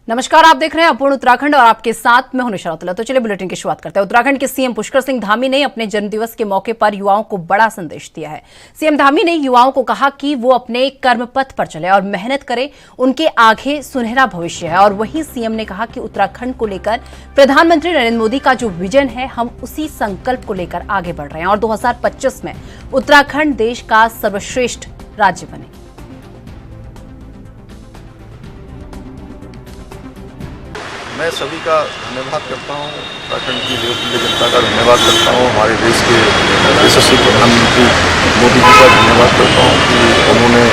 नमस्कार, आप देख रहे हैं अपूर्ण उत्तराखंड और आपके साथ मैं हूं निशा रौतेला। तो चलिए बुलेटिन की शुरुआत करते हैं। उत्तराखंड के सीएम पुष्कर सिंह धामी ने अपने जन्मदिवस के मौके पर युवाओं को बड़ा संदेश दिया है। सीएम धामी ने युवाओं को कहा कि वो अपने कर्म पथ पर चले और मेहनत करें, उनके आगे सुनहरा भविष्य है। और वहीं सीएम ने कहा कि उत्तराखंड को लेकर प्रधानमंत्री नरेंद्र मोदी का जो विजन है, हम उसी संकल्प को लेकर आगे बढ़ रहे हैं और 2025 में उत्तराखंड देश का सर्वश्रेष्ठ राज्य बने। मैं सभी का धन्यवाद करता हूँ, उत्तराखंड की लोकप्रिय जनता का धन्यवाद करता हूँ, हमारे देश के यशस्वी प्रधानमंत्री मोदी जी का धन्यवाद करता हूँ कि उन्होंने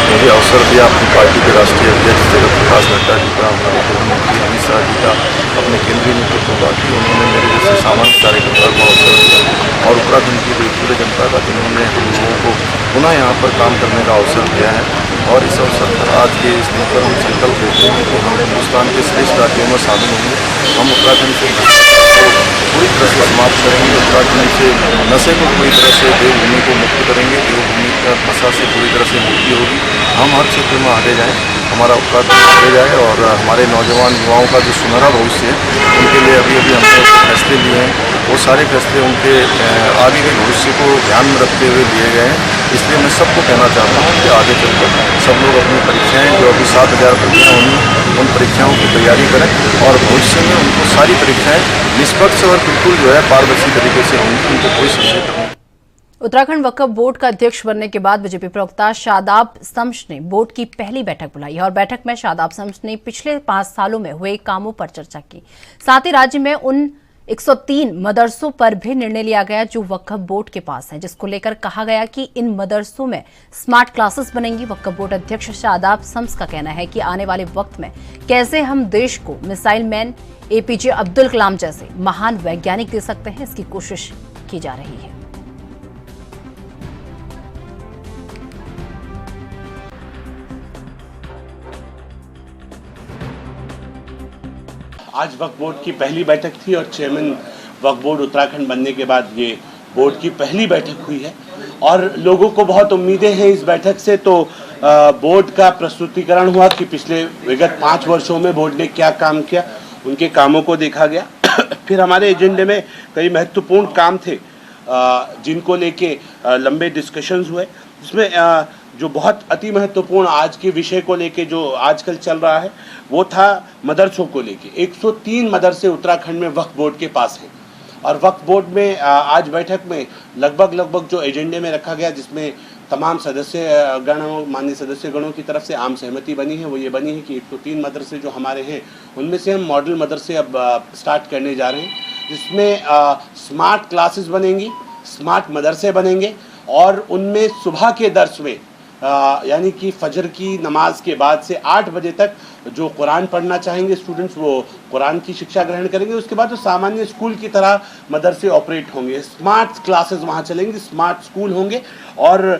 मुझे अवसर दिया अपनी पार्टी के राष्ट्रीय अध्यक्ष जगत प्रकाश नड्डा जी का, हमारे गृहमंत्री अमित शाह जी का, अपने केंद्रीय नेतृत्व का, कि उन्होंने मेरे जैसे सामान्य कार्यकर्ता को अवसर दिया और उत्तराखंड की लोकप्रिय जनता का जिन्होंने हम लोगों को पुनः यहाँ पर काम करने का अवसर दिया है। और इस अवसर पर आज के इस दिन पर हम संकल्प लेते हैं कि हम हिंदुस्तान के श्रेष्ठ राज्यों में शामिल होंगे। हम उत्तराखंड से पूरी तरह से समाप्त करेंगे, उत्तराखंड से नशे को पूरी तरह से, देवभूमि को मुक्त करेंगे, देवभूमि का नशा से पूरी तरह से मुक्ति होगी। हम हर क्षेत्र में आगे जाएँ, हमारा उत्तराखंड आगे जाए और हमारे नौजवान युवाओं का जो सुनहरा भविष्य है उनके लिए अभी हमने फैसले लिए हैं। वो सारे फैसले उनके आगे के भविष्य को ध्यान में रखते हुए लिए गए हैं। इसलिए मैं सबको कहना चाहता हूँ कि आगे चलकर सब लोग अपनी परीक्षाएं, जो अभी 7,000 परीक्षाएं होंगी, उन परीक्षाओं की तैयारी करें और भविष्य में उनको सारी परीक्षाएं निष्पक्ष और बिल्कुल जो है पारदर्शी तरीके से होंगी, उनको कोई संदेह नहीं। उत्तराखंड वक्फ बोर्ड का अध्यक्ष बनने के बाद बीजेपी प्रवक्ता शादाब शम्स ने बोर्ड की पहली बैठक बुलाई है और बैठक में शादाब शम्स ने पिछले 5 सालों में हुए कामों पर चर्चा की। साथ ही राज्य में उन 103 मदरसों पर भी निर्णय लिया गया जो वक्फ बोर्ड के पास है, जिसको लेकर कहा गया कि इन मदरसों में स्मार्ट क्लासेस बनेंगी। वक्फ बोर्ड अध्यक्ष शादाब शम्स का कहना है कि आने वाले वक्त में कैसे हम देश को missile man APJ Abdul Kalam जैसे महान वैज्ञानिक दे सकते हैं, इसकी कोशिश की जा रही है। आज वक्फ बोर्ड की पहली बैठक थी और चेयरमैन वक्फ बोर्ड उत्तराखंड बनने के बाद ये बोर्ड की पहली बैठक हुई है और लोगों को बहुत उम्मीदें हैं इस बैठक से। तो बोर्ड का प्रस्तुतिकरण हुआ कि पिछले विगत 5 वर्षों में बोर्ड ने क्या काम किया, उनके कामों को देखा गया। फिर हमारे एजेंडे में कई महत्वपूर्ण काम थे जिनको लेके लंबे डिस्कशंस हुए, जिसमें जो बहुत अति महत्वपूर्ण आज के विषय को लेके जो आजकल चल रहा है वो था मदरसों को लेके। 103 मदरसे उत्तराखंड में वक्फ बोर्ड के पास हैं और वक्फ बोर्ड में आज बैठक में लगभग जो एजेंडे में रखा गया, जिसमें तमाम सदस्य गणों, माननीय सदस्य गणों की तरफ से आम सहमति बनी है, वो ये बनी है कि 103 मदरसे जो हमारे हैं उनमें से हम मॉडल मदरसे अब स्टार्ट करने जा रहे हैं, जिसमें स्मार्ट क्लासेस बनेंगी, स्मार्ट मदरसे बनेंगे और उनमें सुबह के दर्स में यानी कि फजर की नमाज के बाद से 8 बजे तक जो कुरान पढ़ना चाहेंगे स्टूडेंट्स वो कुरान की शिक्षा ग्रहण करेंगे। उसके बाद जो सामान्य स्कूल की तरह मदरसे ऑपरेट होंगे, स्मार्ट क्लासेस वहाँ चलेंगे, स्मार्ट स्कूल होंगे। और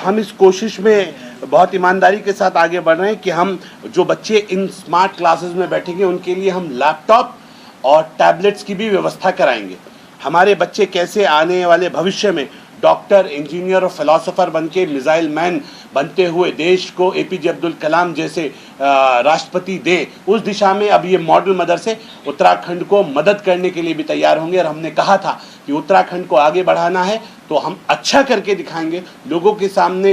हम इस कोशिश में बहुत ईमानदारी के साथ आगे बढ़ रहे हैं कि हम जो बच्चे इन स्मार्ट क्लासेस में बैठेंगे उनके लिए हम लैपटॉप और टैबलेट्स की भी व्यवस्था कराएंगे। हमारे बच्चे कैसे आने वाले भविष्य में डॉक्टर, इंजीनियर और फिलोसोफर बनके मिसाइल मैन बनते हुए देश को एपीजे अब्दुल कलाम जैसे राष्ट्रपति दें, उस दिशा में अब ये मॉडल मदरसे उत्तराखंड को मदद करने के लिए भी तैयार होंगे। और हमने कहा था कि उत्तराखंड को आगे बढ़ाना है तो हम अच्छा करके दिखाएंगे, लोगों के सामने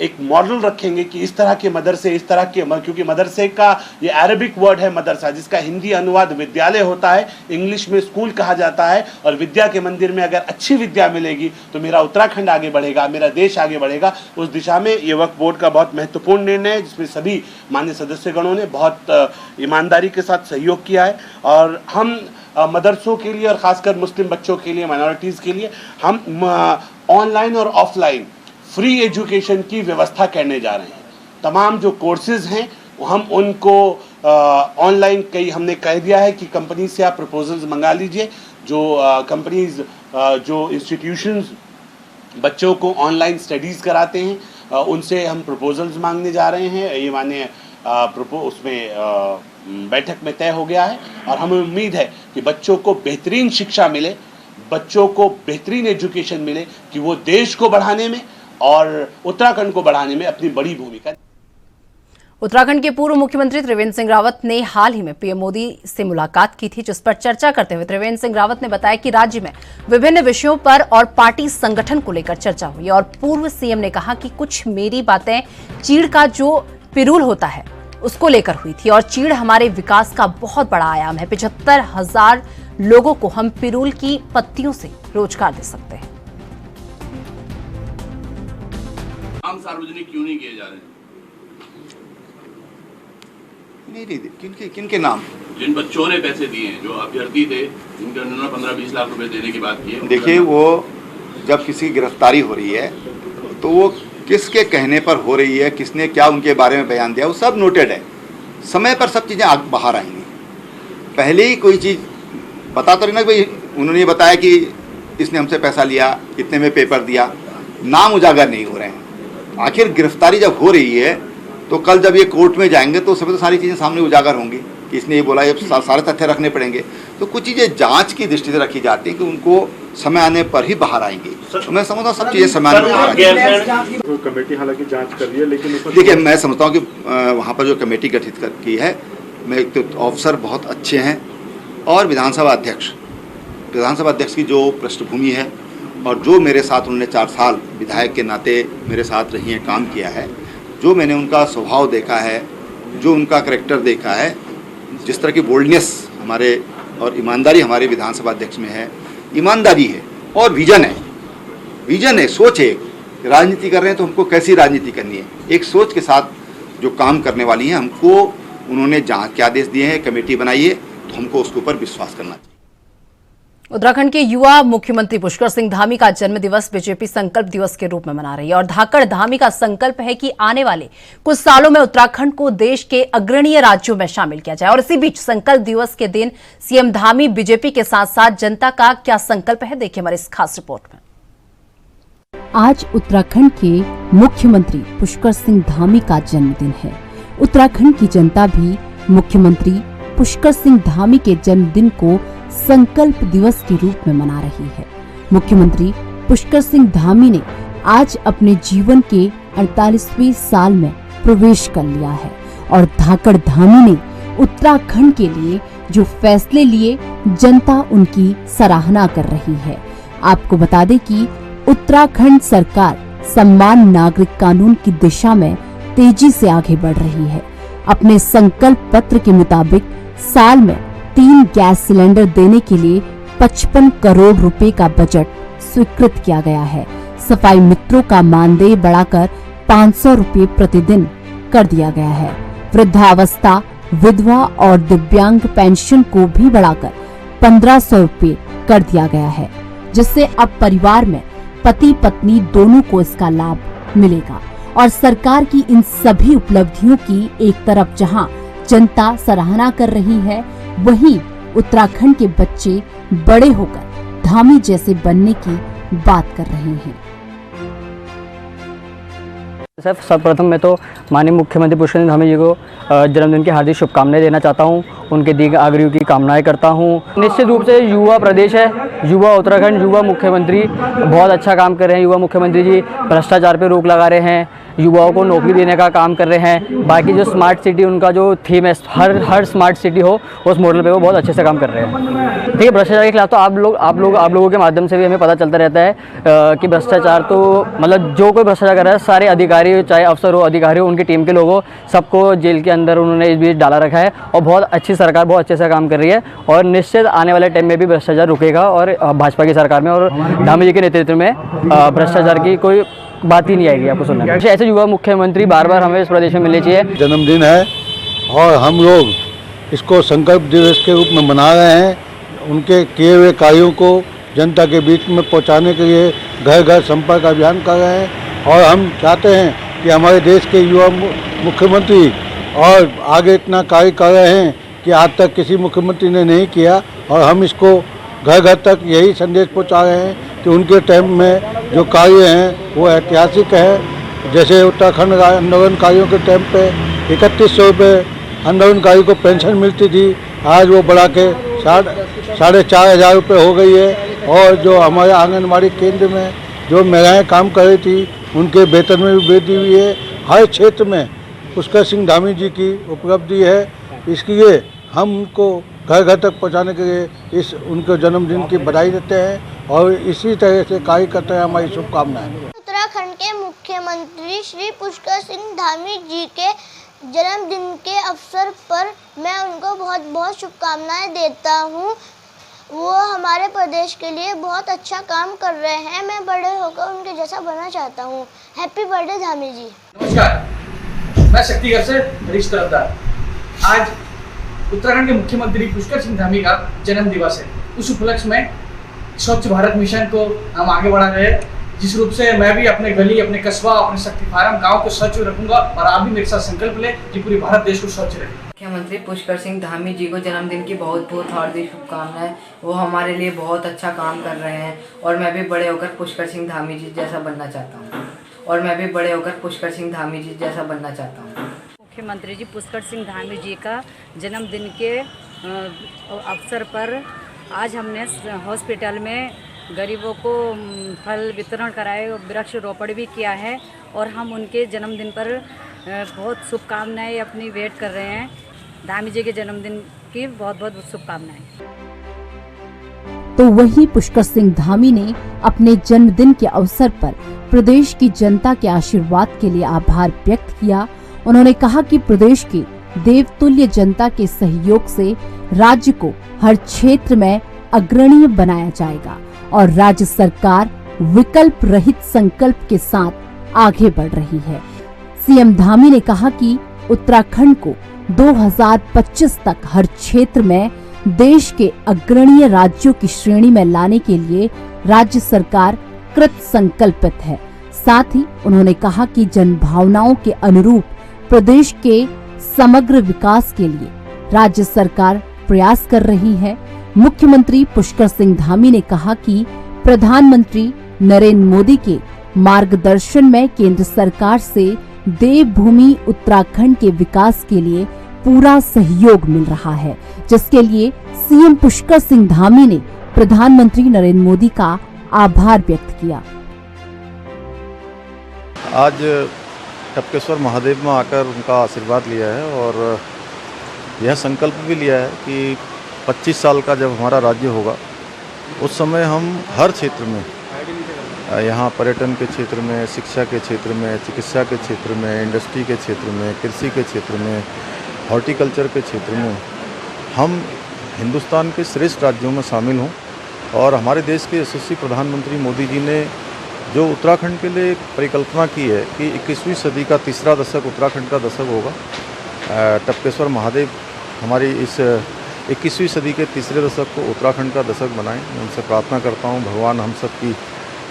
एक मॉडल रखेंगे कि इस तरह के मदरसे, इस तरह के, क्योंकि मदरसे का ये अरबिक वर्ड है मदरसा, जिसका हिंदी अनुवाद विद्यालय होता है, इंग्लिश में स्कूल कहा जाता है। और विद्या के मंदिर में अगर अच्छी विद्या मिलेगी तो मेरा उत्तराखंड आगे बढ़ेगा, मेरा देश आगे बढ़ेगा। उस दिशा में ये वक्फ बोर्ड का बहुत महत्वपूर्ण निर्णय है, जिसमें सभी माननीय सदस्यगणों ने बहुत ईमानदारी के साथ सहयोग किया है। और हम मदरसों के लिए और ख़ासकर मुस्लिम बच्चों के लिए, माइनॉरिटीज़ के लिए हम ऑनलाइन और ऑफलाइन फ्री एजुकेशन की व्यवस्था करने जा रहे हैं। तमाम जो कोर्सेज़ हैं हम उनको ऑनलाइन, कई हमने कह दिया है कि कंपनी से आप प्रपोजल्स मंगा लीजिए। जो कंपनीज, जो इंस्टीट्यूशंस बच्चों को ऑनलाइन स्टडीज़ कराते हैं उनसे हम प्रपोजल्स मांगने जा रहे हैं। ये माने उसमें बैठक में तय हो गया है और हमें उम्मीद है कि बच्चों को बेहतरीन शिक्षा मिले, बच्चों को बेहतरीन एजुकेशन मिले कि वो देश को बढ़ाने में और उत्तराखंड को बढ़ाने में अपनी बड़ी भूमिका। उत्तराखंड के पूर्व मुख्यमंत्री त्रिवेंद्र सिंह रावत ने हाल ही में पीएम मोदी से मुलाकात की थी, जिस पर चर्चा करते हुए त्रिवेंद्र सिंह रावत ने बताया कि राज्य में विभिन्न विषयों पर और पार्टी संगठन को लेकर चर्चा हुई और पूर्व सीएम ने कहा कि कुछ मेरी बातें चीड़ का जो पिरूल होता है उसको लेकर हुई थी और चीड़ हमारे विकास का बहुत बड़ा आयाम है। 75,000 लोगों को हम पिरूल की पत्तियों से रोजगार दे सकते हैं। काम सार्वजनिक क्यों नहीं किए जा रहे? नहीं, किनके नाम? जिन बच्चों ने पैसे दिए हैं, जो अभ्यर्थी थे, जिनके उन्होंने 15-20 लाख रुपए देने की बात की है। देखिए, वो जब किसी की गिरफ्तारी हो रही है तो वो किसके कहने पर हो रही है, किसने क्या उनके बारे में बयान दिया, वो सब नोटेड है। समय पर सब चीज़ें बाहर आएंगी। पहले ही कोई चीज़ बता तो नहीं ना, भाई उन्होंने बताया कि इसने हमसे पैसा लिया, कितने में पेपर दिया, नाम उजागर नहीं हो रहे हैं। आखिर गिरफ्तारी जब हो रही है तो कल जब ये कोर्ट में जाएंगे तो समय तो सारी चीज़ें सामने उजागर होंगी कि इसने ये बोला, ये सारे तथ्य रखने पड़ेंगे। तो कुछ चीज़ें जांच की दृष्टि से रखी जाती हैं कि उनको समय आने पर ही बाहर आएंगी। तो मैं समझता हूँ सब चीज़ें समय आने पर आएंगी। कमेटी हालांकि जांच कर रही है, लेकिन देखिए, मैं समझता हूँ कि वहाँ पर जो कमेटी गठित की है, मैं एक तो ऑफिसर बहुत अच्छे हैं और विधानसभा अध्यक्ष की जो पृष्ठभूमि है और जो मेरे साथ उन्होंने 4 साल विधायक के नाते मेरे साथ रही हैं, काम किया है, जो मैंने उनका स्वभाव देखा है, जो उनका करैक्टर देखा है, जिस तरह की बोल्डनेस हमारे और ईमानदारी हमारे विधानसभा अध्यक्ष में है, ईमानदारी है और विजन है, सोच है। राजनीति कर रहे हैं तो हमको कैसी राजनीति करनी है, एक सोच के साथ जो काम करने वाली हैं, हमको उन्होंने जांच के आदेश दिए हैं, कमेटी बनाई है, तो हमको उसके ऊपर विश्वास करना चाहिए। उत्तराखंड के युवा मुख्यमंत्री पुष्कर सिंह धामी का जन्मदिवस बीजेपी संकल्प दिवस के रूप में मना रही है और धाकड़ धामी का संकल्प है कि आने वाले कुछ सालों में उत्तराखंड को देश के अग्रणीय राज्यों में शामिल किया जाए। और इसी बीच संकल्प दिवस के दिन सीएम धामी बीजेपी के साथ साथ जनता का क्या संकल्प है, देखिए हमारी इस खास रिपोर्ट में। आज उत्तराखंड के मुख्यमंत्री पुष्कर सिंह धामी का जन्मदिन है। उत्तराखंड की जनता भी मुख्यमंत्री पुष्कर सिंह धामी के जन्मदिन को संकल्प दिवस के रूप में मना रही है। मुख्यमंत्री पुष्कर सिंह धामी ने आज अपने जीवन के 48वें साल में प्रवेश कर लिया है और धाकड़ धामी ने उत्तराखंड के लिए जो फैसले लिए, जनता उनकी सराहना कर रही है। आपको बता दें कि उत्तराखंड सरकार सम्मान नागरिक कानून की दिशा में तेजी से आगे बढ़ रही है। अपने संकल्प पत्र के मुताबिक साल में 3 गैस सिलेंडर देने के लिए 55 करोड़ रुपए का बजट स्वीकृत किया गया है। सफाई मित्रों का मानदेय बढ़ाकर 500 रुपए प्रतिदिन कर दिया गया है। वृद्धावस्था, विधवा और दिव्यांग पेंशन को भी बढ़ाकर 1500 रुपए कर दिया गया है, जिससे अब परिवार में पति पत्नी दोनों को इसका लाभ मिलेगा। और सरकार की इन सभी उपलब्धियों की एक तरफ जहां जनता सराहना कर रही है, वहीं उत्तराखंड के बच्चे बड़े होकर धामी जैसे बनने की बात कर रहे हैं। सर्वप्रथम मैं तो माननीय मुख्यमंत्री पुष्कर सिंह धामी जी को जन्मदिन की हार्दिक शुभकामनाएं देना चाहता हूं। उनके दीर्घ आयु की कामनाएं करता हूं। निश्चित रूप से युवा प्रदेश है, युवा उत्तराखंड, युवा मुख्यमंत्री बहुत अच्छा काम कर रहे हैं। युवा मुख्यमंत्री जी भ्रष्टाचार पर रोक लगा रहे हैं, युवाओं को नौकरी देने का काम कर रहे हैं। बाकी जो स्मार्ट सिटी उनका जो थीम है, हर स्मार्ट सिटी हो, उस मॉडल पे वो बहुत अच्छे से काम कर रहे हैं। ठीक है, भ्रष्टाचार के खिलाफ तो आप लोगों के माध्यम से भी हमें पता चलता रहता है कि भ्रष्टाचार तो मतलब जो कोई भ्रष्टाचार कर रहा है, सारे अधिकारी, चाहे अफसर हो, अधिकारी हो, उनकी टीम के लोग हो, सबको जेल के अंदर उन्होंने इस बीच डाला रखा है। और बहुत अच्छी सरकार बहुत अच्छे से काम कर रही है और निश्चित आने वाले टाइम में भी भ्रष्टाचार रुकेगा और भाजपा की सरकार में और धामी जी के नेतृत्व में भ्रष्टाचार की कोई बात ही नहीं आएगी आपको सुनने में। ऐसे युवा मुख्यमंत्री बार बार हमें इस प्रदेश में मिलने चाहिए। जन्मदिन है और हम लोग इसको संकल्प दिवस के रूप में मना रहे हैं। उनके किए हुए कार्यों को जनता के बीच में पहुंचाने के लिए घर घर संपर्क अभियान कर रहे हैं और हम चाहते हैं कि हमारे देश के युवा मुख्यमंत्री और आगे इतना कार्य कर रहे हैं कि आज तक किसी मुख्यमंत्री ने नहीं किया। और हम इसको घर घर तक यही संदेश पहुंचा रहे हैं कि उनके टाइम में जो कार्य हैं वो ऐतिहासिक है। जैसे उत्तराखंड आंदोलनकारियों के टाइम पे 3100 रुपये आंदोलनकारी को पेंशन मिलती थी, आज वो बढ़ा के 4,500 रुपये हो गई है। और जो हमारे आंगनबाड़ी केंद्र में जो महिलाएं काम कर रही थी, उनके वेतन में भी वृद्धि हुई है। हर क्षेत्र में पुष्कर सिंह धामी जी की उपलब्धि है। इसलिए हम उनको घर घर तक पहुंचाने के लिए इस उनके जन्मदिन की बधाई देते हैं और इसी तरह से कार्य करते हैं। हमारी शुभकामनाएं। उत्तराखंड के मुख्यमंत्री श्री पुष्कर सिंह धामी जी के जन्मदिन के अवसर पर मैं उनको बहुत बहुत शुभकामनाएं देता हूं। वो हमारे प्रदेश के लिए बहुत अच्छा काम कर रहे हैं। मैं बड़े होकर उनके जैसा बनना चाहता हूं। हैप्पी बर्थडे धामी जी। नमस्कार, मैं शक्तिगढ़ से हरीश तरफदार। आज उत्तराखंड के मुख्यमंत्री पुष्कर सिंह धामी का जन्म दिवस है। उस उपलक्ष्य में स्वच्छ भारत मिशन को हम आगे बढ़ा रहे हैं, जिस रूप से मैं भी अपने गली, अपने कस्बा, अपने शक्ति फार्म गाँव को स्वच्छ रखूंगा और आप भी मेरे साथ संकल्प लें कि पूरे भारत देश को स्वच्छ रखें। मुख्यमंत्री पुष्कर सिंह धामी जी को जन्मदिन की बहुत बहुत हार्दिक शुभकामनाएं। वो हमारे लिए बहुत अच्छा काम कर रहे हैं और मैं भी बड़े होकर पुष्कर सिंह धामी जी जैसा बनना चाहता हूँ। मुख्यमंत्री जी पुष्कर सिंह धामी जी का जन्मदिन के अवसर पर आज हमने हॉस्पिटल में गरीबों को फल वितरण कराए और वृक्षारोपण भी किया है और हम उनके जन्मदिन पर बहुत शुभकामनाएं अपनी वेट कर रहे हैं। धामी जी के जन्मदिन की बहुत बहुत शुभकामनाएं। तो वहीं पुष्कर सिंह धामी ने अपने जन्मदिन के अवसर पर प्रदेश की जनता के आशीर्वाद के लिए आभार व्यक्त किया। उन्होंने कहा कि प्रदेश की देवतुल्य जनता के सहयोग से राज्य को हर क्षेत्र में अग्रणी बनाया जाएगा और राज्य सरकार विकल्प रहित संकल्प के साथ आगे बढ़ रही है। सीएम धामी ने कहा कि उत्तराखंड को 2025 तक हर क्षेत्र में देश के अग्रणीय राज्यों की श्रेणी में लाने के लिए राज्य सरकार कृत संकल्पित है। साथ ही उन्होंने कहा कि जनभावनाओं के अनुरूप प्रदेश के समग्र विकास के लिए राज्य सरकार प्रयास कर रही है। मुख्यमंत्री पुष्कर सिंह धामी ने कहा कि प्रधानमंत्री नरेंद्र मोदी के मार्गदर्शन में केंद्र सरकार से देवभूमि उत्तराखंड के विकास के लिए पूरा सहयोग मिल रहा है, जिसके लिए सीएम पुष्कर सिंह धामी ने प्रधानमंत्री नरेंद्र मोदी का आभार व्यक्त किया। आज टपकेश्वर महादेव में आकर उनका आशीर्वाद लिया है और यह संकल्प भी लिया है कि 25 साल का जब हमारा राज्य होगा उस समय हम हर क्षेत्र में, यहाँ पर्यटन के क्षेत्र में, शिक्षा के क्षेत्र में, चिकित्सा के क्षेत्र में, इंडस्ट्री के क्षेत्र में, कृषि के क्षेत्र में, हॉर्टिकल्चर के क्षेत्र में हम हिंदुस्तान के श्रेष्ठ राज्यों में शामिल हों। और हमारे देश के यशस्वी प्रधानमंत्री मोदी जी ने जो उत्तराखंड के लिए एक परिकल्पना की है कि 21वीं सदी का तीसरा दशक उत्तराखंड का दशक होगा। टपकेश्वर महादेव हमारी इस 21वीं सदी के तीसरे दशक को उत्तराखंड का दशक बनाएं। मैं उनसे प्रार्थना करता हूं भगवान हम सब की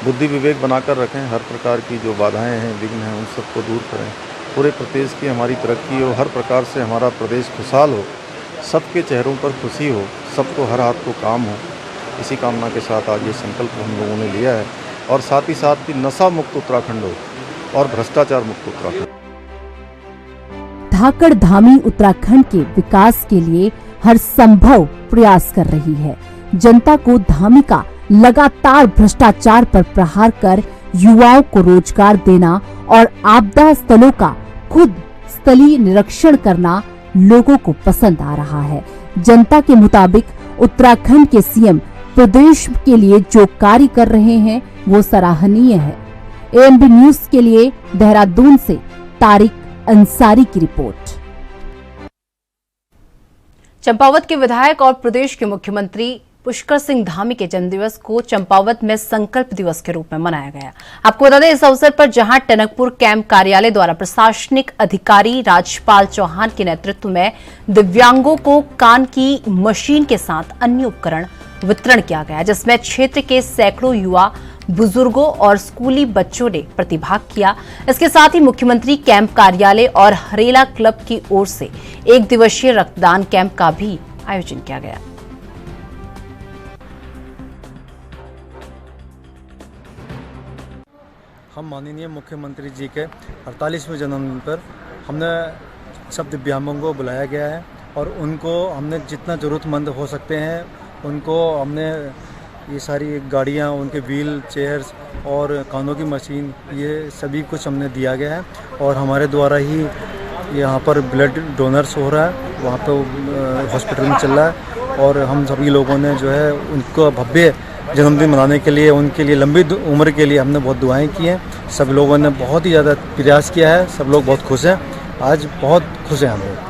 बुद्धि विवेक बनाकर रखें, हर प्रकार की जो बाधाएं हैं, विघ्न हैं, उन सबको दूर करें। पूरे प्रदेश की हमारी तरक्की हो, हर प्रकार से हमारा प्रदेश खुशहाल हो, सबके चेहरों पर खुशी हो, सबको हर हाथ को काम हो। इसी कामना के साथ आज ये संकल्प हम लोगों ने लिया है और साथ ही साथ कि नशा मुक्त उत्तराखंड हो और भ्रष्टाचार मुक्त उत्तराखंड। धाकड़ धामी उत्तराखंड के विकास के लिए हर संभव प्रयास कर रही है। जनता को धामी का लगातार भ्रष्टाचार पर प्रहार कर युवाओं को रोजगार देना और आपदा स्थलों का खुद स्थलीय निरीक्षण करना लोगों को पसंद आ रहा है। जनता के मुताबिक उत्तराखंड के सीएम प्रदेश के लिए जो कार्य कर रहे हैं वो सराहनीय है। एएनबी न्यूज के लिए देहरादून से तारिक अंसारी की रिपोर्ट। चंपावत के विधायक और प्रदेश के मुख्यमंत्री पुष्कर सिंह धामी के जन्मदिवस को चंपावत में संकल्प दिवस के रूप में मनाया गया। आपको बता दें, इस अवसर पर जहां टनकपुर कैंप कार्यालय द्वारा प्रशासनिक अधिकारी राजपाल चौहान के नेतृत्व में दिव्यांगों को कान की मशीन के साथ अन्य उपकरण वितरण किया गया, जिसमें क्षेत्र के सैकड़ों युवा, बुजुर्गों और स्कूली बच्चों ने प्रतिभाग किया। इसके साथ ही मुख्यमंत्री कैंप कार्यालय और हरेला क्लब की ओर से 1 दिवसीय रक्तदान कैंप का भी आयोजन किया गया। हम माननीय मुख्यमंत्री जी के 48वें जन्मदिन पर हमने सब दिव्यांगों को बुलाया गया है और उनको हमने जितना ज़रूरतमंद हो सकते हैं उनको हमने ये सारी गाड़ियाँ, उनके व्हील चेयर्स और कानों की मशीन, ये सभी कुछ हमने दिया गया है। और हमारे द्वारा ही यहाँ पर ब्लड डोनर्स हो रहा है, वहाँ पे हॉस्पिटल में चल रहा है। और हम सभी लोगों ने जो है उनको भव्य जन्मदिन मनाने के लिए, उनके लिए लंबी उम्र के लिए हमने बहुत दुआएं की हैं। सब लोगों ने बहुत ही ज़्यादा प्रयास किया है, सब लोग बहुत खुश हैं, आज बहुत खुश हैं हम लोग।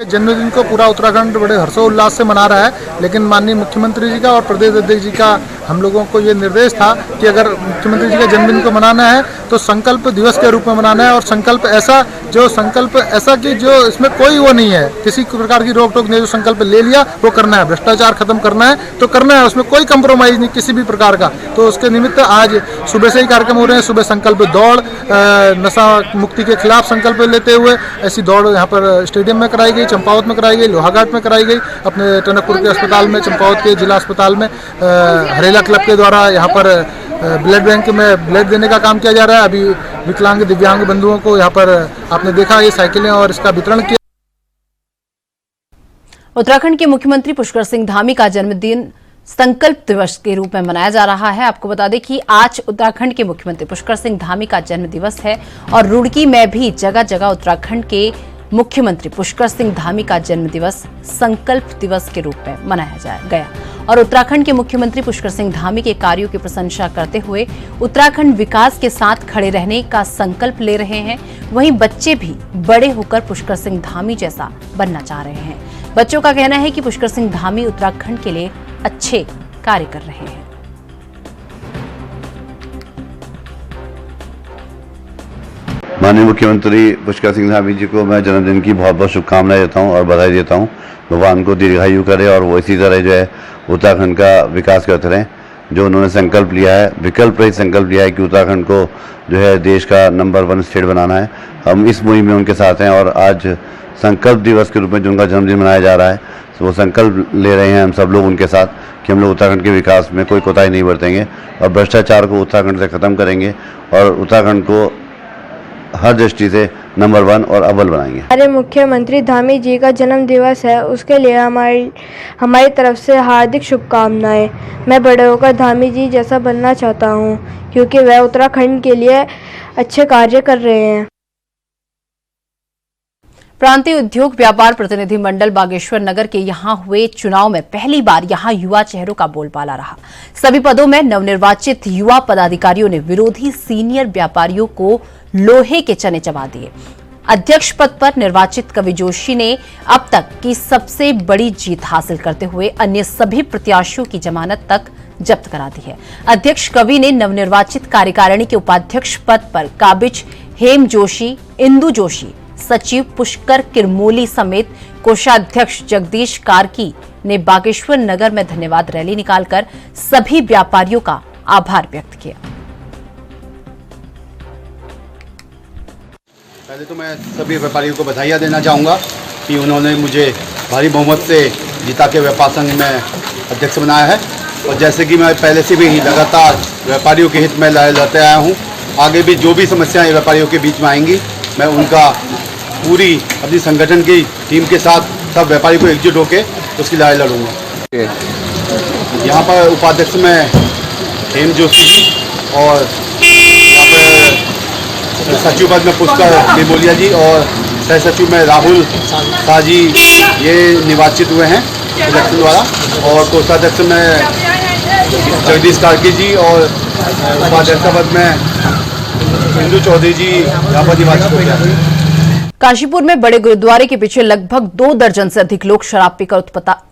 जन्मदिन को पूरा उत्तराखंड बड़े हर्षोल्लास से मना रहा है, लेकिन माननीय मुख्यमंत्री जी का और प्रदेश अध्यक्ष जी का हम लोगों को ये निर्देश था कि अगर मुख्यमंत्री जी के जन्मदिन को मनाना है तो संकल्प दिवस के रूप में मनाना है, और संकल्प ऐसा कि जो इसमें कोई वो नहीं है, किसी प्रकार की रोक टोक नहीं, जो संकल्प ले लिया वो करना है, भ्रष्टाचार खत्म करना है तो करना है, उसमें कोई कंप्रोमाइज नहीं किसी भी प्रकार का। तो उसके निमित्त आज सुबह से ही कार्यक्रम हो रहे हैं। सुबह संकल्प दौड़, नशा मुक्ति के खिलाफ संकल्प लेते हुए ऐसी दौड़ यहाँ पर स्टेडियम में कराई गई, चंपावत में कराई गई, लोहाघाट में कराई गई, अपने टनकपुर के अस्पताल में, चंपावत के जिला अस्पताल में हरेला क्लब के द्वारा यहाँ पर ब्लड बैंक में ब्लड देने का काम किया जा रहा है। अभी विकलांग दिव्यांग बंधुओं को यहाँ पर आपने देखा ये साइकिलें और इसका वितरण किया। उत्तराखंड के मुख्यमंत्री पुष्कर सिंह धामी का जन्मदिन संकल्प दिवस के रूप में मनाया जा रहा है। आपको बता दें कि आज उत्तराखंड के मुख्यमंत्री पुष्कर सिंह धामी का जन्म दिवस है और रुड़की में भी जगह जगह उत्तराखंड के मुख्यमंत्री पुष्कर सिंह धामी का जन्म दिवस संकल्प दिवस के रूप में मनाया गया और उत्तराखंड के मुख्यमंत्री पुष्कर सिंह धामी के कार्यों की प्रशंसा करते हुए उत्तराखंड विकास के साथ खड़े रहने का संकल्प ले रहे हैं। वहीं बच्चे भी बड़े होकर पुष्कर सिंह धामी जैसा बनना चाह रहे हैं। बच्चों का कहना है कि पुष्कर सिंह धामी उत्तराखंड के लिए अच्छे कार्य कर रहे हैं। माननीय मुख्यमंत्री पुष्कर सिंह धामी जी को मैं जन्मदिन की बहुत बहुत शुभकामनाएं देता हूं और बधाई देता हूं। भगवान को दीर्घायु करे और वो इसी तरह जो है उत्तराखंड का विकास करते रहें। जो उन्होंने संकल्प लिया है, विकल्प रहित संकल्प लिया है कि उत्तराखंड को जो है देश का नंबर 1 स्टेट बनाना है, हम इस मुहिम में उनके साथ हैं। और आज संकल्प दिवस के रूप में जो उनका जन्मदिन मनाया जा रहा है, तो वो संकल्प ले रहे हैं हम सब लोग उनके साथ कि हम लोग उत्तराखंड के विकास में कोई कोताही नहीं बरतेंगे और भ्रष्टाचार को उत्तराखंड से ख़त्म करेंगे और उत्तराखंड को हर दृष्टि से नंबर 1 और अव्वल बनाएंगे। हमारे मुख्यमंत्री धामी जी का जन्म दिवस है, उसके लिए हमारी तरफ से हार्दिक शुभकामनाएं। मैं बड़े होकर धामी जी जैसा बनना चाहता हूं, क्योंकि वह उत्तराखंड के लिए अच्छे कार्य कर रहे हैं। प्रांतीय उद्योग व्यापार प्रतिनिधि मंडल बागेश्वर नगर के यहां हुए चुनाव में पहली बार यहां युवा चेहरों का बोलबाला रहा। सभी पदों में नवनिर्वाचित युवा पदाधिकारियों ने विरोधी सीनियर व्यापारियों को लोहे के चने चबा दिए। अध्यक्ष पद पर निर्वाचित कवि जोशी ने अब तक की सबसे बड़ी जीत हासिल करते हुए अन्य सभी प्रत्याशियों की जमानत तक जब्त करा दी है। अध्यक्ष कवि ने नवनिर्वाचित कार्यकारिणी के उपाध्यक्ष पद पर काबिज हेम जोशी, इंदु जोशी, सचिव पुष्कर किरमोली समेत कोषाध्यक्ष जगदीश कार्की ने बागेश्वर नगर में धन्यवाद रैली निकालकर सभी व्यापारियों का आभार व्यक्त किया। पहले तो मैं सभी व्यापारियों को बधाइयाँ देना चाहूँगा कि उन्होंने मुझे भारी बहुमत से जीता के व्यापार संघ में अध्यक्ष बनाया है। और जैसे कि मैं पहले से भी लगातार व्यापारियों के हित में लड़ते आया हूँ, आगे भी जो भी समस्याएं व्यापारियों के बीच में आएंगी, मैं उनका पूरी अपनी संगठन की टीम के साथ सब व्यापारी को एकजुट होकर उसकी लड़ाई लड़ूंगा। यहाँ पर उपाध्यक्ष में हेम जोशी जी और यहाँ पर सचिव पद में पुष्कर किरमोलिया जी और सह सचिव में राहुल शाह जी ये निर्वाचित हुए हैं इलेक्शन द्वारा। और कोषाध्यक्ष में जगदीश कार्की जी और उपाध्यक्ष पद में इंदु चौधरी जी यहाँ पर निर्वाचित हो गया। काशीपुर में बड़े गुरुद्वारे के पीछे लगभग 2 दर्जन से अधिक लोग शराब पीकर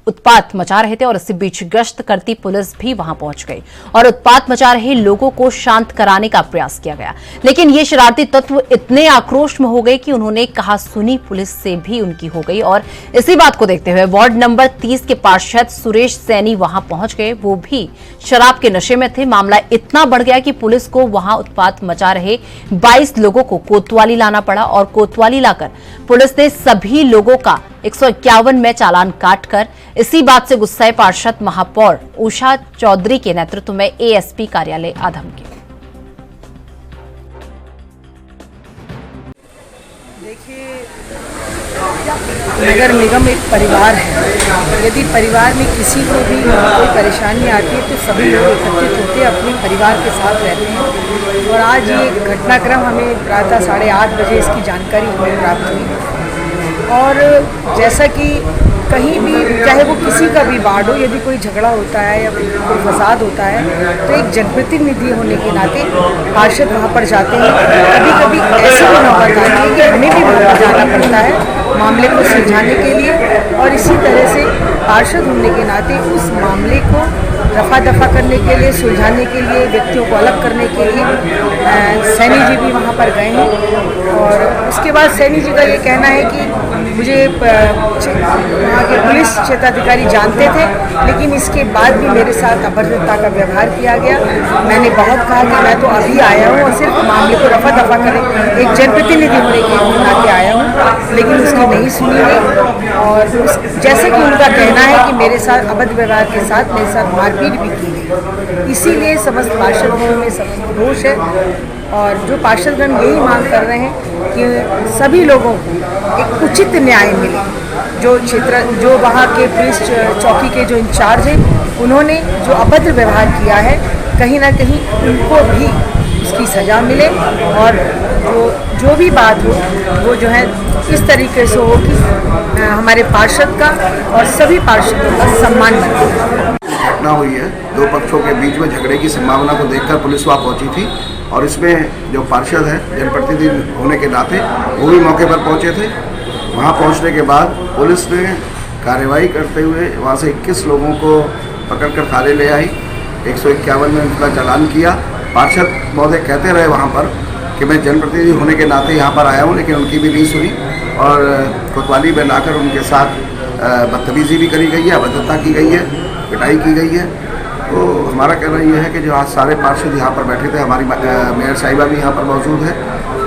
उत्पात मचा रहे थे और इसी बीच गश्त करती पुलिस भी वहां पहुंच गई और उत्पात मचा रहे लोगों को शांत कराने का प्रयास किया गया। लेकिन ये शरारती तत्व इतने आक्रोश में हो गए कि उन्होंने कहा सुनी पुलिस से भी उनकी हो गई। और इसी बात को देखते हुए वार्ड नंबर 30 के पार्षद सुरेश सैनी वहां पहुंच गए। वो भी शराब के नशे में थे। मामला इतना बढ़ गया कि पुलिस को वहां उत्पात मचा रहे 22 लोगों को कोतवाली लाना पड़ा और कोतवाली लाकर पुलिस ने सभी लोगों का 151 में चालान काटकर इसी बात से गुस्साए पार्षद महापौर उषा चौधरी के नेतृत्व में एएसपी कार्यालय आधम के। देखिए, नगर निगम एक परिवार है। यदि परिवार में किसी को भी कोई परेशानी आती है तो सभी लोग एकत्रित होकर अपने परिवार के साथ रहते हैं। और आज ये घटनाक्रम हमें प्रातः 8:30 बजे इसकी जानकारी हमें प्राप्त हुई। और जैसा कि कहीं भी चाहे वो किसी का भी वार्ड हो, यदि कोई झगड़ा होता है या कोई फसाद होता है तो एक जनप्रतिनिधि होने के नाते पार्षद वहाँ पर जाते हैं। कभी कभी ऐसी भी नौबत आती है कि हमें भी वहाँ पर जाना पड़ता है मामले को सुलझाने के लिए, और इसी तरह से पार्षद होने के नाते उस मामले को रफा दफा करने के लिए, सुलझाने के लिए, व्यक्तियों को अलग करने के लिए सैनी जी भी वहाँ पर गए हैं। और उसके बाद सैनी जी का ये कहना है कि मुझे वहाँ के पुलिस क्षेत्राधिकारी जानते थे, लेकिन इसके बाद भी मेरे साथ अभद्रता का व्यवहार किया गया। मैंने बहुत कहा कि मैं तो अभी आया हूँ और सिर्फ मामले को रफा दफा करें, एक जनप्रतिनिधि होने के नाते आया हूँ, लेकिन उसकी नहीं सुनी गई। और जैसे कि उनका कहना है कि मेरे साथ अभद्र व्यवहार के साथ मेरे साथ मारपीट भी की गई। इसीलिए समस्त पार्षदों में समस्त रोष है और जो पार्षदगण यही मांग कर रहे हैं कि सभी लोगों को एक उचित न्याय मिले। जो वहाँ के पुलिस चौकी के जो इंचार्ज हैं, उन्होंने जो अभद्र व्यवहार किया है, कहीं ना कहीं उनको भी उसकी सज़ा मिले और जो भी बात हो वो जो है इस तरीके से हो कि हमारे पार्षद का और सभी पार्षदों का सम्मान बने। घटना हुई है, दो पक्षों के बीच में झगड़े की संभावना को देखकर पुलिस वहाँ पहुंची थी और इसमें जो पार्षद है जनप्रतिनिधि होने के नाते वो भी मौके पर पहुंचे थे। वहाँ पहुंचने के बाद पुलिस ने कार्रवाई करते हुए वहाँ से 21 लोगों को पकड़कर थाने ले आई। 151 में उनका चालान किया। पार्षद महोदय कहते रहे वहाँ पर कि मैं जनप्रतिनिधि होने के नाते यहाँ पर आया हूँ, लेकिन उनकी भी नहीं सुनी और कोतवाली में लाकर उनके साथ बदतमीजी भी करी गई है, अभद्रता की गई है, पिटाई की गई है। तो हमारा कहना यह है कि जो आज सारे पार्षद यहाँ पर बैठे थे, हमारी मेयर साहिबा भी यहाँ पर मौजूद है,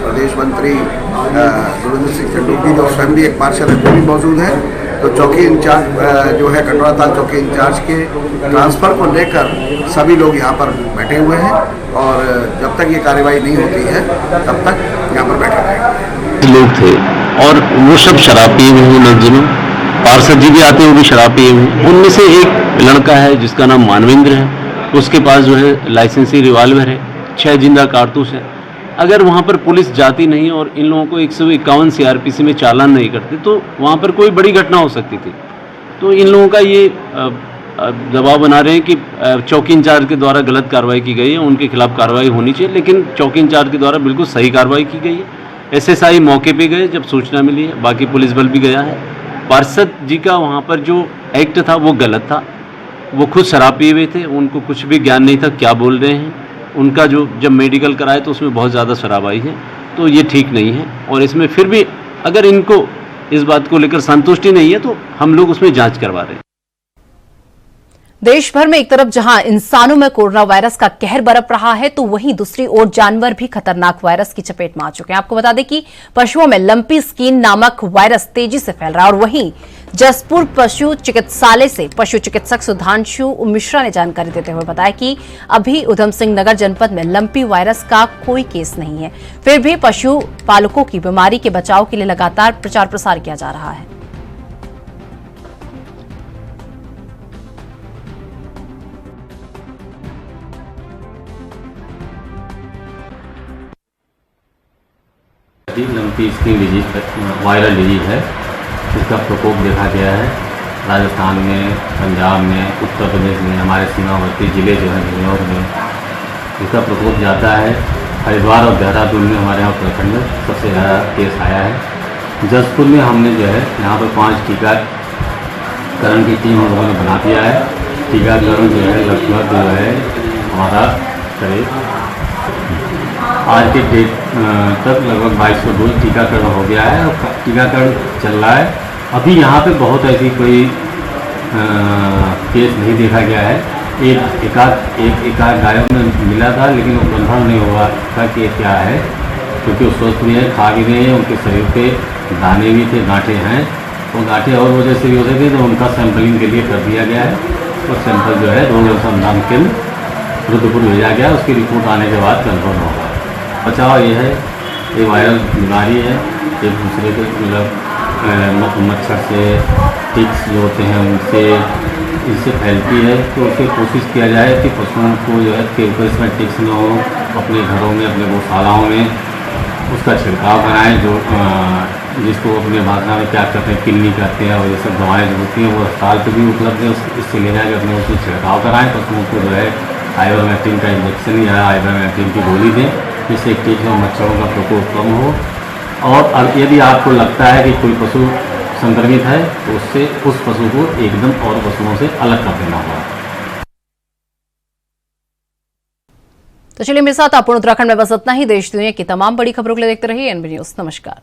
प्रदेश मंत्री गुरविंदर सिंह चड्ढा जो स्वयं भी एक पार्षद है वो भी मौजूद है। तो चौकी इंचार्ज जो है कटरा ताल चौकी इंचार्ज के ट्रांसफ़र को लेकर सभी लोग यहाँ पर बैठे हुए हैं और जब तक ये कार्रवाई नहीं होती है तब तक यहाँ पर बैठे रहेंगे। लोग थे और वो सब शराब पिए हुए हैं। दिनों पार्षद जी भी आते हैं, वो भी शराब पिए हुए। उनमें से एक लड़का है जिसका नाम मानवेंद्र है, उसके पास जो है लाइसेंसी रिवाल्वर है, 6 जिंदा कारतूस है। अगर वहाँ पर पुलिस जाती नहीं और इन लोगों को 151 CRPC में चालान नहीं करते तो वहाँ पर कोई बड़ी घटना हो सकती थी। तो इन लोगों का ये दबाव बना रहे हैं कि चौकी इंचार्ज के द्वारा गलत कार्रवाई की गई है, उनके खिलाफ कार्रवाई होनी चाहिए, लेकिन चौकी इंचार्ज के द्वारा बिल्कुल सही कार्रवाई की गई है। SSI मौके पे गए जब सूचना मिली है, बाकी पुलिस बल भी गया है। पार्षद जी का वहाँ पर जो एक्ट था वो गलत था, वो खुद शराब पिए हुए थे, उनको कुछ भी ज्ञान नहीं था क्या बोल रहे हैं। उनका जो जब मेडिकल कराए तो उसमें बहुत ज़्यादा शराब आई है, तो ये ठीक नहीं है। और इसमें फिर भी अगर इनको इस बात को लेकर संतुष्टि नहीं है तो हम लोग उसमें जांच करवा रहे हैं। देश भर में एक तरफ जहां इंसानों में कोरोना वायरस का कहर बरप रहा है तो वहीं दूसरी ओर जानवर भी खतरनाक वायरस की चपेट में आ चुके हैं। आपको बता दें कि पशुओं में लंपी स्किन नामक वायरस तेजी से फैल रहा है और वहीं जसपुर पशु चिकित्सालय से पशु चिकित्सक सुधांशु मिश्रा ने जानकारी देते हुए बताया कि अभी उधम सिंह नगर जनपद में लंपी वायरस का कोई केस नहीं है, फिर भी पशु पालकों की बीमारी के बचाव के लिए लगातार प्रचार प्रसार किया जा रहा है। Lumpy skin disease viral disease है, इसका प्रकोप देखा गया है राजस्थान में, पंजाब में, उत्तर प्रदेश में, हमारे सीमावर्ती ज़िले जो हैं बिजनौर में इसका प्रकोप ज़्यादा है। हरिद्वार और देहरादून में हमारे यहाँ उत्तराखंड में सबसे ज़्यादा केस आया है। जसपुर में हमने जो है यहाँ पर 5 टीकाकरण की टीम हम लोगों ने बना दिया है। टीकाकरण जो है लगभग जो है हमारा करीब आज के डेट तक लगभग 2200 डोज टीकाकरण हो गया है और टीकाकरण चल रहा है। अभी यहाँ पे बहुत ऐसी कोई केस नहीं देखा गया है। एक आध गायों में मिला था, लेकिन वो कंफर्म नहीं हुआ था कि क्या है, क्योंकि वो स्वस्थ भी है, खा भी रहे हैं, उनके शरीर पे दाने भी थे, गांठें हैं। वो गांठें और वजह से भी हो सकती है, तो उनका सैंपलिंग के लिए कर दिया गया है और सैंपल जो है रोग अनुसंधान केंद्र रुद्रपुर भेजा गया। उसकी रिपोर्ट आने के बाद कंफर्म होगा। बचाव ये है, ये वायरल बीमारी है, एक दूसरे के मतलब मच्छर से, टिक्स जो होते हैं उनसे इससे फैलती है। तो उससे कोशिश किया जाए कि पशुओं को जो है कि इसमें टिक्स न हो, अपने घरों में, अपने गौशालाओं में उसका छिड़काव बनाएं, जो जिसको अपने भाषा में क्या कहते हैं किन्नी कहते हैं, और ये सब दवाएँ जो होती हैं वो अस्पताल पर भी उपलब्ध है। इससे ले जाकर अपने उसमें छिड़काव कराएँ, पशुओं को जो है आइवरमेक्टिन का इंजेक्शन या आइवरमेक्टिन की गोली दें, जिससे कीटों मच्छरों का प्रकोप कम हो। और यदि आपको लगता है कि कोई पशु संक्रमित है तो उससे उस पशु को एकदम और पशुओं से अलग कर देना होगा। तो चलिए मेरे साथ आप उत्तराखंड में बस इतना ही। देश दुनिया की तमाम बड़ी खबरों के लिए देखते रहिए एनबी न्यूज़। नमस्कार।